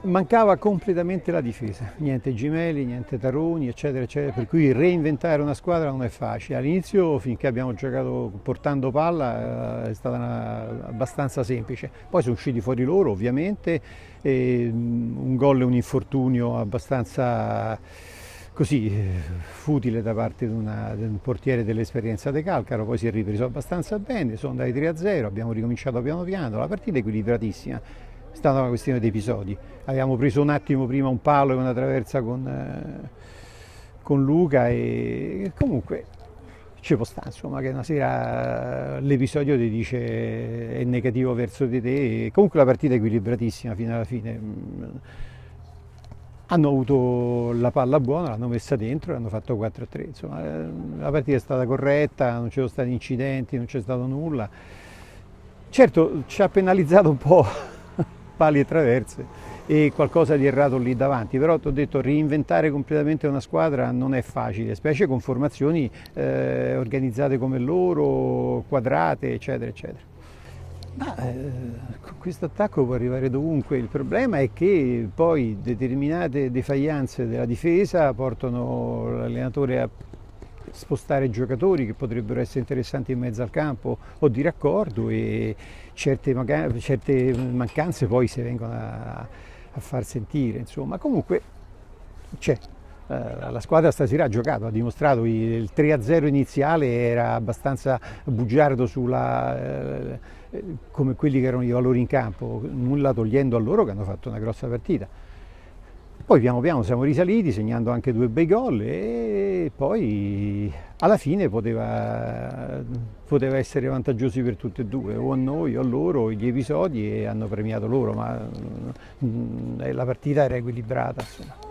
Mancava completamente la difesa, niente Gimelli, niente Taroni, eccetera, eccetera, per cui reinventare una squadra non è facile. All'inizio, finché abbiamo giocato portando palla, è stata abbastanza semplice. Poi sono usciti fuori loro, ovviamente, e un gol e un infortunio abbastanza così futile da parte di un portiere dell'esperienza De Calcaro, poi si è ripreso abbastanza bene, sono andati 3-0, abbiamo ricominciato piano piano, la partita è equilibratissima. È stata una questione di episodi. Abbiamo preso un attimo prima un palo e una traversa con Luca e comunque ci può stare, insomma, che una sera l'episodio ti dice è negativo verso di te. E comunque la partita è equilibratissima fino alla fine. Hanno avuto la palla buona, l'hanno messa dentro e hanno fatto 4-3. Insomma, la partita è stata corretta, non ci sono stati incidenti, non c'è stato nulla. Certo, ci ha penalizzato un po' pali e traverse e qualcosa di errato lì davanti, però ti ho detto reinventare completamente una squadra non è facile, specie con formazioni organizzate come loro, quadrate, eccetera, eccetera. Ma con questo attacco può arrivare dovunque, il problema è che poi determinate defaillanze della difesa portano l'allenatore a spostare giocatori che potrebbero essere interessanti in mezzo al campo o di raccordo e certe mancanze poi si vengono a far sentire, insomma. Comunque c'è. La squadra stasera ha giocato, ha dimostrato il 3-0 iniziale era abbastanza bugiardo come quelli che erano i valori in campo, nulla togliendo a loro che hanno fatto una grossa partita. Poi piano piano siamo risaliti segnando anche due bei gol e poi alla fine poteva essere vantaggiosi per tutti e due, o a noi o a loro, gli episodi e hanno premiato loro, ma la partita era equilibrata. Insomma.